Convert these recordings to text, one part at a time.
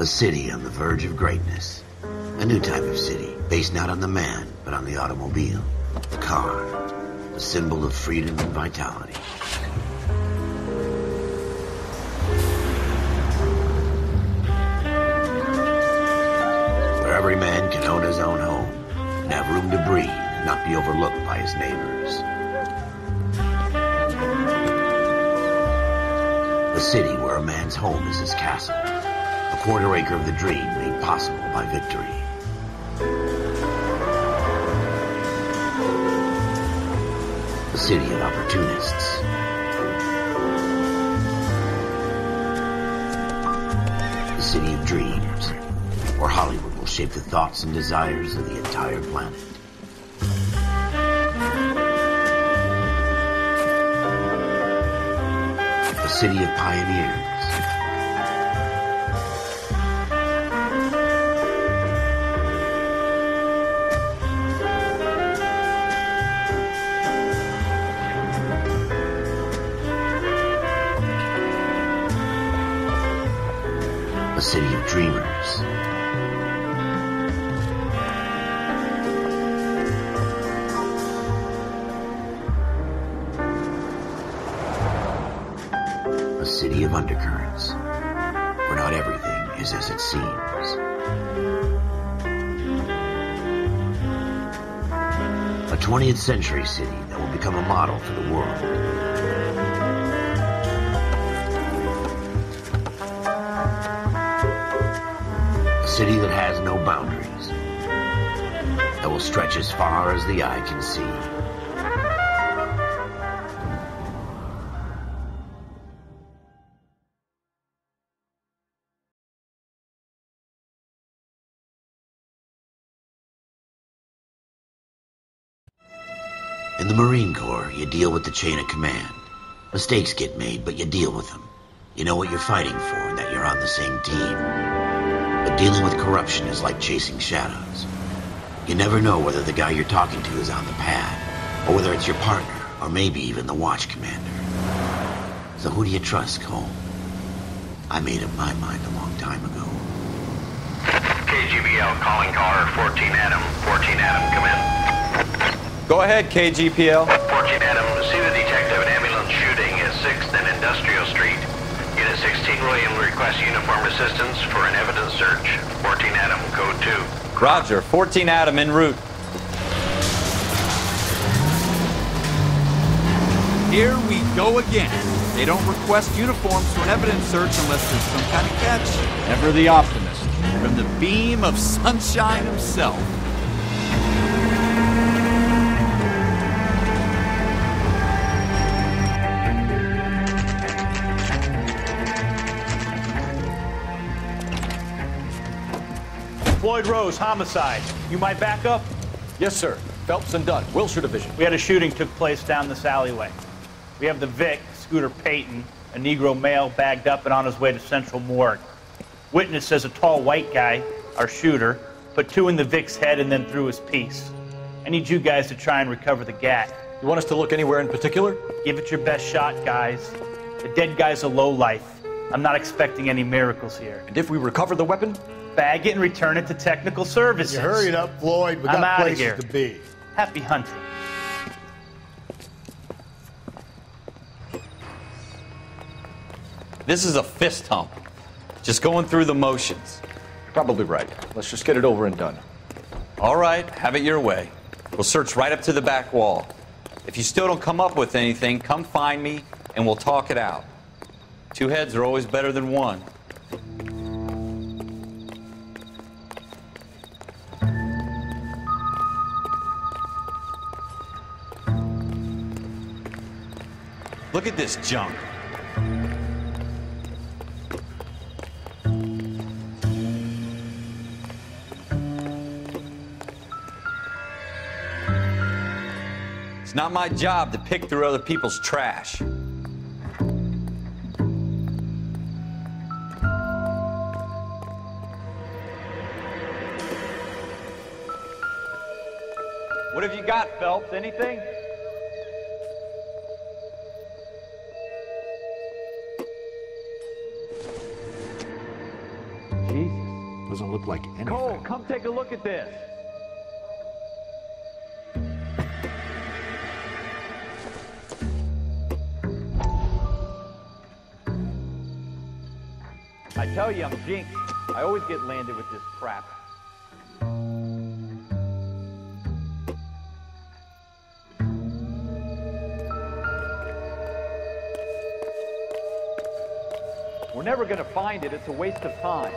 A city on the verge of greatness. A new type of city, based not on the man, but on the automobile. The car. The symbol of freedom and vitality. Where every man can own his own home, and have room to breathe, and not be overlooked by his neighbors. A city where a man's home is his castle. A quarter acre of the dream made possible by victory. A city of opportunists. A city of dreams, where Hollywood will shape the thoughts and desires of the entire planet. A city of pioneers. A city of dreamers. A city of undercurrents, where not everything is as it seems. A 20th century city that will become a model for the world. A city that has no boundaries, that will stretch as far as the eye can see. In the Marine Corps, you deal with the chain of command. Mistakes get made, but you deal with them. You know what you're fighting for and that you're on the same team. But dealing with corruption is like chasing shadows. You never know whether the guy you're talking to is on the pad, or whether it's your partner, or maybe even the watch commander. So who do you trust, Cole? I made up my mind a long time ago. KGBL calling caller 14 Adam. 14 Adam, come in. Go ahead, KGPL. 14 Adam, see the detective at ambulance shooting at 6th and Industrial Street. Unit 16 William requests uniformed assistance for an evidence search. 14 Adam, code 2. Roger, 14 Adam en route. Here we go again. They don't request uniforms for an evidence search unless there's some kind of catch. Ever the optimist. From the beam of sunshine himself. Floyd Rose, homicide. You might back up? Yes, sir. Phelps and Dunn, Wilshire Division. We had a shooting took place down this alleyway. We have the Vic, Scooter Payton, a Negro male bagged up and on his way to Central Morgue. Witness says a tall white guy, our shooter, put 2 in the Vic's head and then threw his piece. I need you guys to try and recover the gat. You want us to look anywhere in particular? Give it your best shot, guys. The dead guy's a lowlife. I'm not expecting any miracles here. And if we recover the weapon? Bag it and return it to technical services. You hurry it up, Floyd. We I'm got outta places here. to be. Happy hunting. This is a fist hump. Just going through the motions. Probably right. Let's just get it over and done. All right, have it your way. We'll search right up to the back wall. If you still don't come up with anything, come find me and we'll talk it out. 2 heads are always better than 1. Look at this junk. It's not my job to pick through other people's trash. What have you got, Phelps? Anything? Jeez. Doesn't look like anything. Cole, come take a look at this. I tell you, I'm jinxed. I always get landed with this crap. We're never going to find it. It's a waste of time.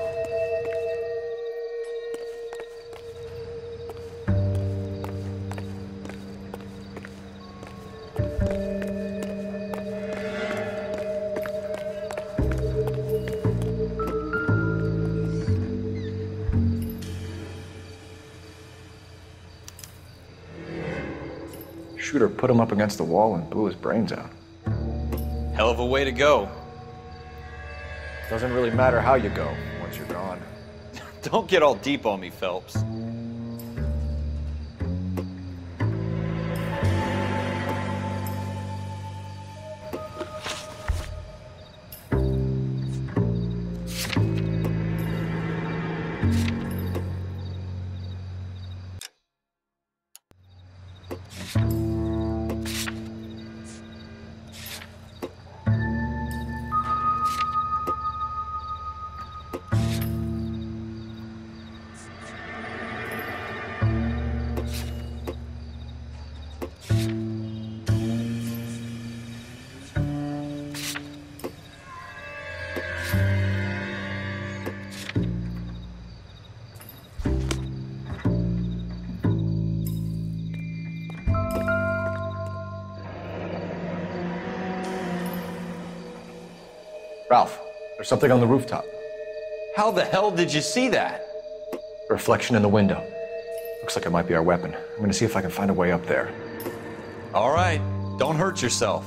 Shooter put him up against the wall and blew his brains out. Hell of a way to go. Doesn't really matter how you go once you're gone. Don't get all deep on me, Phelps. Ralph, there's something on the rooftop. How the hell did you see that? A reflection in the window. Looks like it might be our weapon. I'm gonna see if I can find a way up there. All right, don't hurt yourself.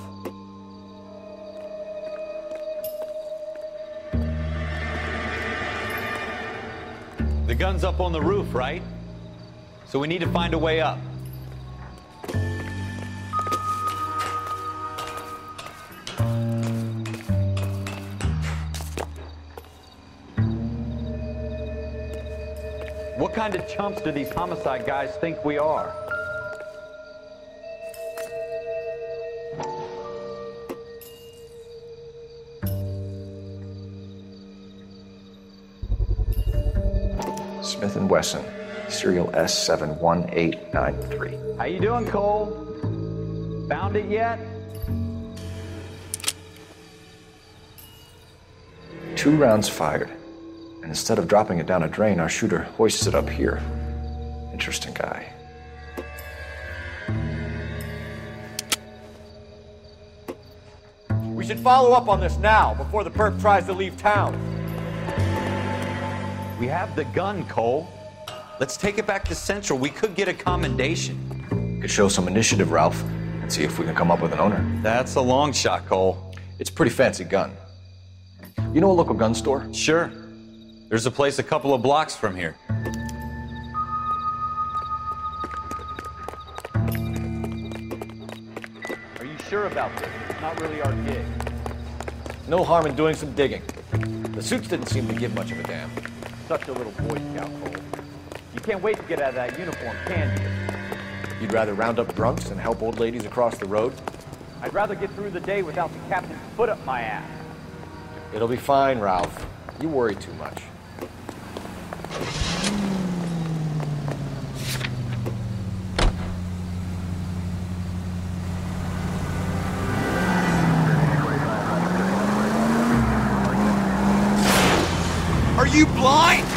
The gun's up on the roof, right? So we need to find a way up. What kind of chumps do these homicide guys think we are? Smith & Wesson, serial S71893. How you doing, Cole? Found it yet? 2 rounds fired. And instead of dropping it down a drain, our shooter hoists it up here. Interesting guy. We should follow up on this now, before the perp tries to leave town. We have the gun, Cole. Let's take it back to Central. We could get a commendation. Could show some initiative, Ralph, and see if we can come up with an owner. That's a long shot, Cole. It's a pretty fancy gun. You know a local gun store? Sure. There's a place a couple of blocks from here. Are you sure about this? It's not really our gig. No harm in doing some digging. The suits didn't seem to give much of a damn. Such a little Boy Scout, Cole. You can't wait to get out of that uniform, can you? You'd rather round up drunks than help old ladies across the road? I'd rather get through the day without the captain's foot up my ass. It'll be fine, Ralph. You worry too much. Are you blind?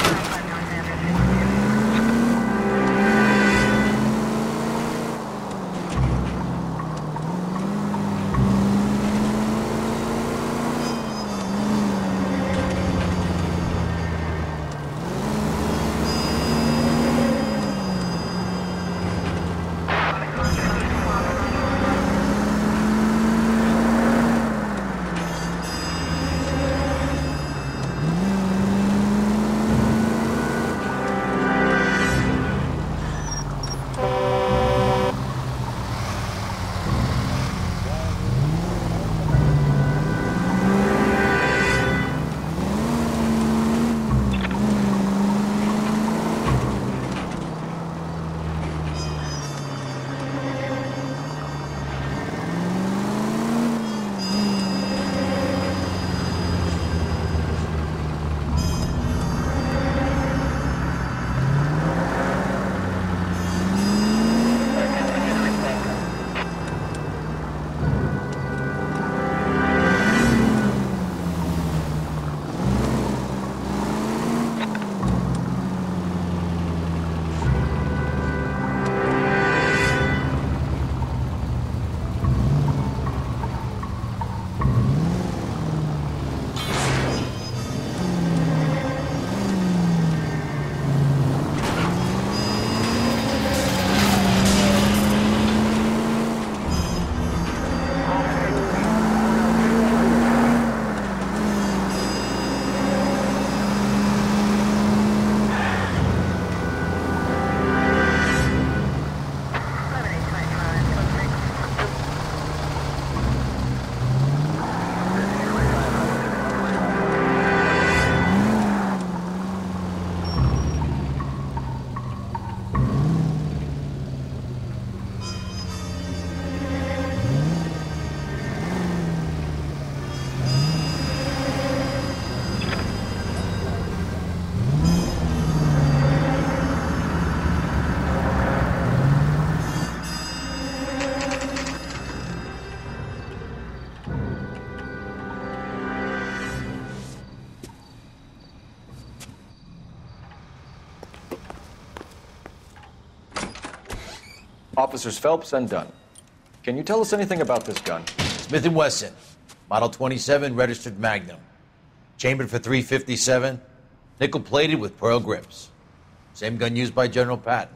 Officers Phelps and Dunn. Can you tell us anything about this gun? Smith & Wesson, Model 27, registered Magnum. Chambered for .357, nickel-plated with pearl grips. Same gun used by General Patton.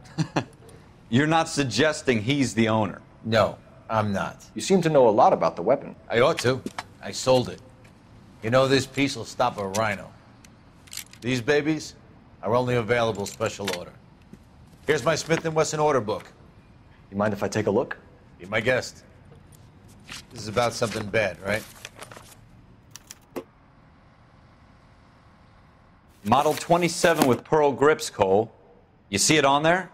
You're not suggesting he's the owner? No, I'm not. You seem to know a lot about the weapon. I ought to. I sold it. You know, this piece will stop a rhino. These babies are only available special order. Here's my Smith & Wesson order book. You mind if I take a look? Be my guest. This is about something bad, right? Model 27 with pearl grips, Cole. You see it on there?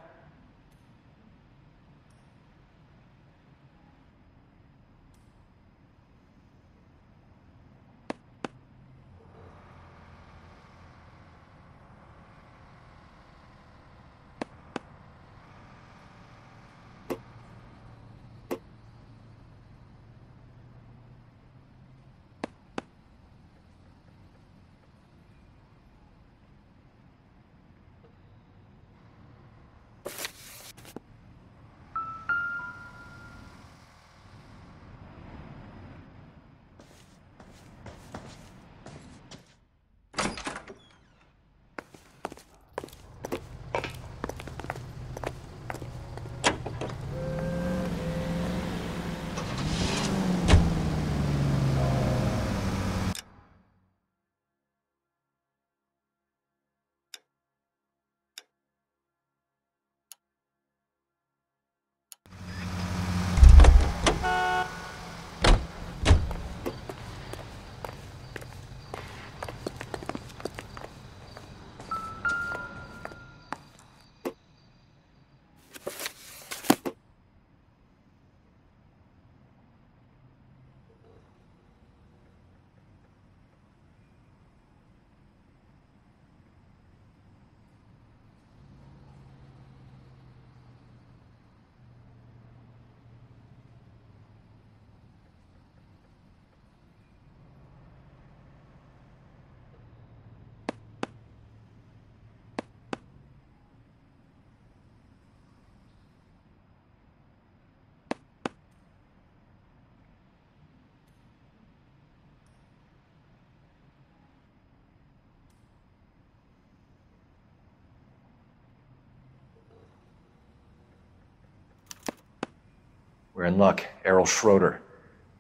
We're in luck. Errol Schroeder,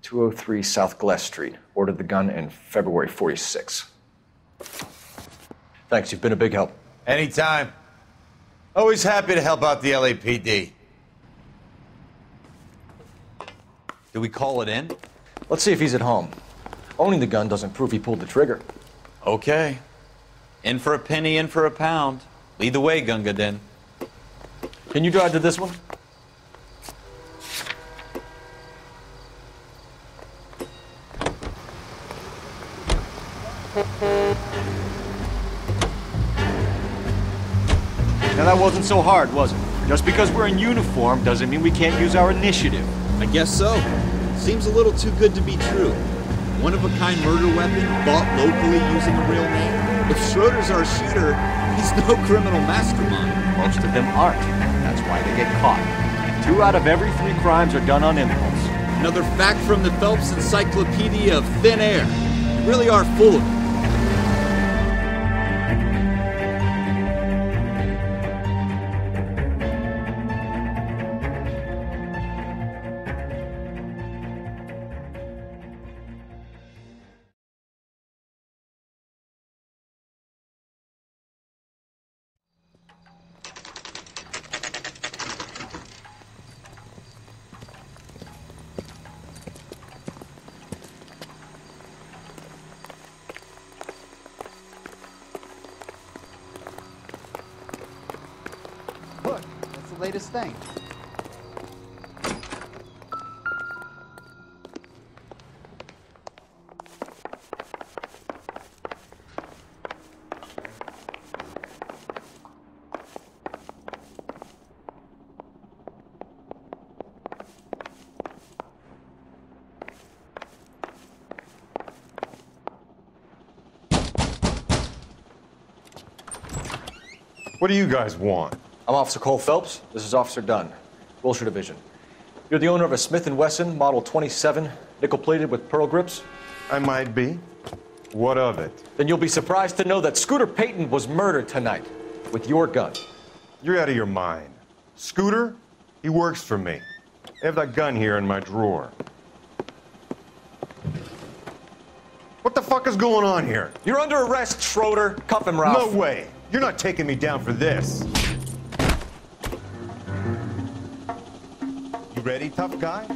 203 South Glass Street. Ordered the gun in February '46. Thanks, you've been a big help. Anytime. Always happy to help out the LAPD. Do we call it in? Let's see if he's at home. Owning the gun doesn't prove he pulled the trigger. Okay. In for a penny, in for a pound. Lead the way, Gunga Din. Can you drive to this one? Now that wasn't so hard, was it? Just because we're in uniform doesn't mean we can't use our initiative. I guess so. Seems a little too good to be true. One-of-a-kind murder weapon bought locally using a real name. If Schroeder's our shooter, he's no criminal mastermind. Most of them aren't. That's why they get caught. 2 out of every 3 crimes are done on impulse. Another fact from the Phelps Encyclopedia of Thin Air. You really are full of it. Latest thing. What do you guys want? I'm Officer Cole Phelps. This is Officer Dunn. Wilshire Division. You're the owner of a Smith & Wesson Model 27, nickel-plated with pearl grips? I might be. What of it? Then you'll be surprised to know that Scooter Payton was murdered tonight with your gun. You're out of your mind. Scooter? He works for me. I have that gun here in my drawer. What the fuck is going on here? You're under arrest, Schroeder. Cuff him, Ralph. No way. You're not taking me down for this. You ready, tough guy?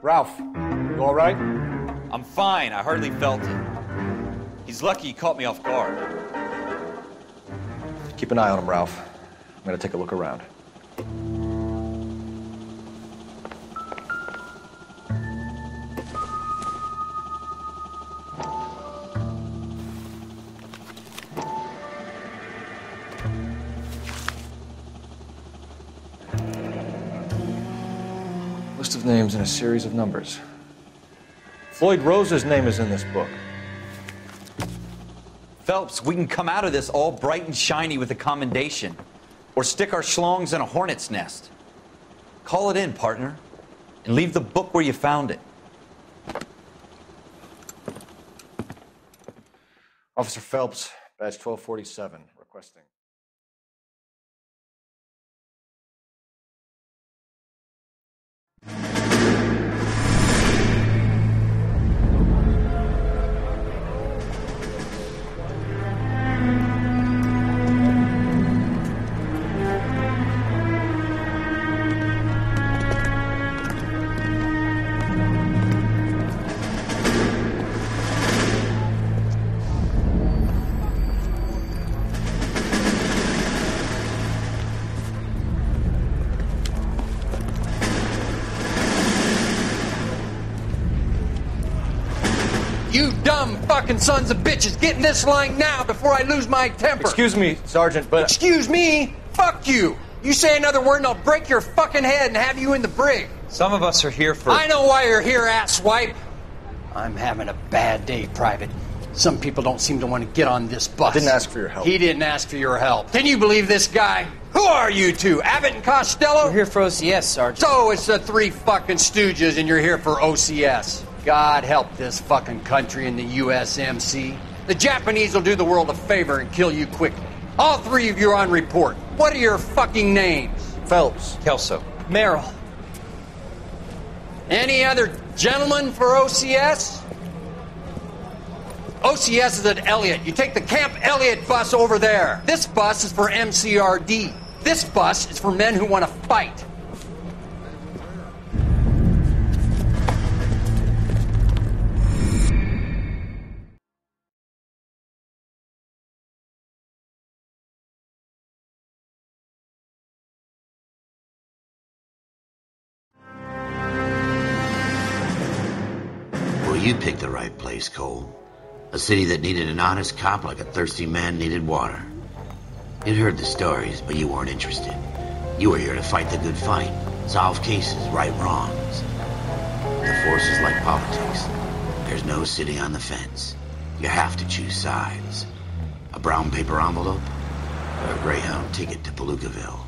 Ralph, you all right? I'm fine. I hardly felt it. He's lucky he caught me off guard. Keep an eye on him, Ralph. I'm gonna take a look around. List of names and a series of numbers. Floyd Rose's name is in this book. Phelps, we can come out of this all bright and shiny with a commendation. Or stick our schlongs in a hornet's nest. Call it in, partner. And leave the book where you found it. Officer Phelps, badge 1247, requesting. You dumb fucking sons of bitches, get in this line now before I lose my temper. Excuse me, Sergeant, but... Excuse me? Fuck you. You say another word and I'll break your fucking head and have you in the brig. Some of us are here for... I know why you're here, asswipe. I'm having a bad day, Private. Some people don't seem to want to get on this bus. I didn't ask for your help. He didn't ask for your help. Can you believe this guy? Who are you two? Abbott and Costello? We're here for OCS, Sergeant. So it's the three fucking stooges and you're here for OCS. God help this fucking country and the USMC. The Japanese will do the world a favor and kill you quickly. All three of you are on report. What are your fucking names? Phelps. Kelso. Merrill. Any other gentlemen for OCS? OCS is at Elliott. You take the Camp Elliott bus over there. This bus is for MCRD. This bus is for men who want to fight. Well, you picked the right place, Cole. A city that needed an honest cop like a thirsty man needed water. You'd heard the stories, but you weren't interested. You were here to fight the good fight, solve cases, right wrongs. The force is like politics. There's no sitting on the fence. You have to choose sides. A brown paper envelope, or a Greyhound ticket to Palookaville.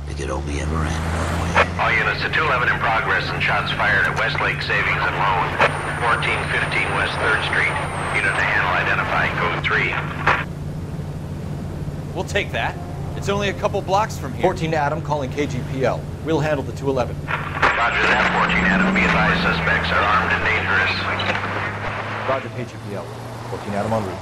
It could only ever end one way. All units to 211 in progress and shots fired at Westlake Savings and Loan, 1415 West 3rd Street. Unit to handle identified, code 3. We'll take that. It's only a couple blocks from here. 14 Adam calling KGPL. We'll handle the 211. Roger that, 14 Adam. Be advised, suspects are armed and dangerous. Roger, KGPL. 14 Adam en route.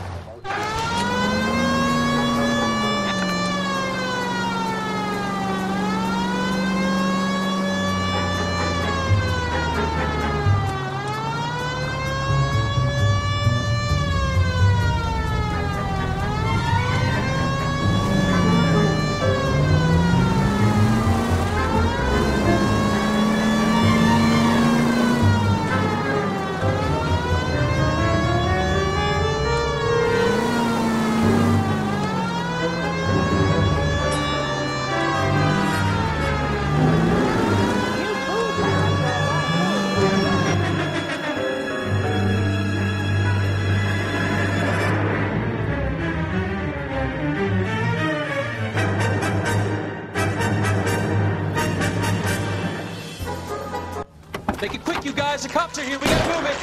Make it quick, you guys. The cops are here. We gotta move it.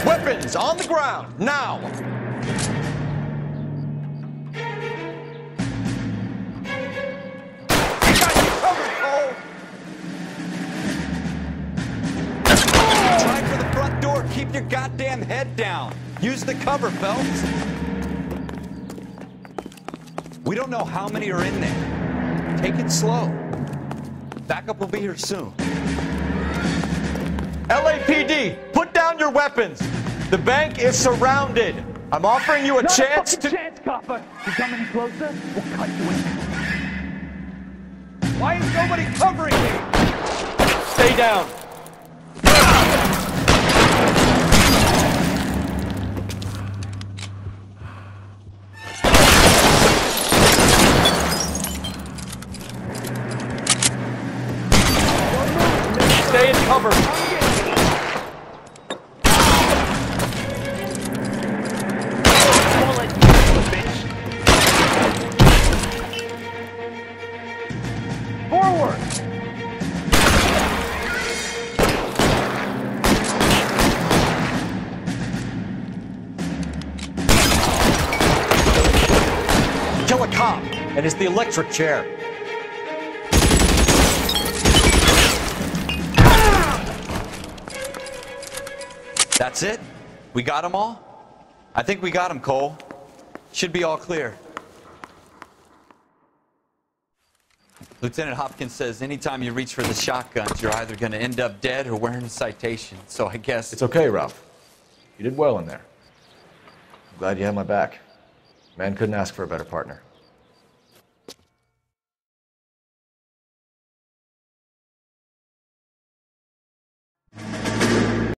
Weapons on the ground, now! Try for the front door. Keep your goddamn head down. Use the cover, Phelps. We don't know how many are in there. Take it slow. Backup will be here soon. LAPD, put down your weapons. The bank is surrounded. I'm offering you a chance to... chance, copper. You come any closer, we'll cut you in. Why is nobody covering me? Stay down. Stay in cover. Forward! Kill a cop, and it's the electric chair. That's it? We got them all? I think we got them, Cole. Should be all clear. Lieutenant Hopkins says anytime you reach for the shotguns, you're either going to end up dead or wearing a citation. So I guess... It's okay, Ralph. You did well in there. I'm glad you had my back. Man couldn't ask for a better partner.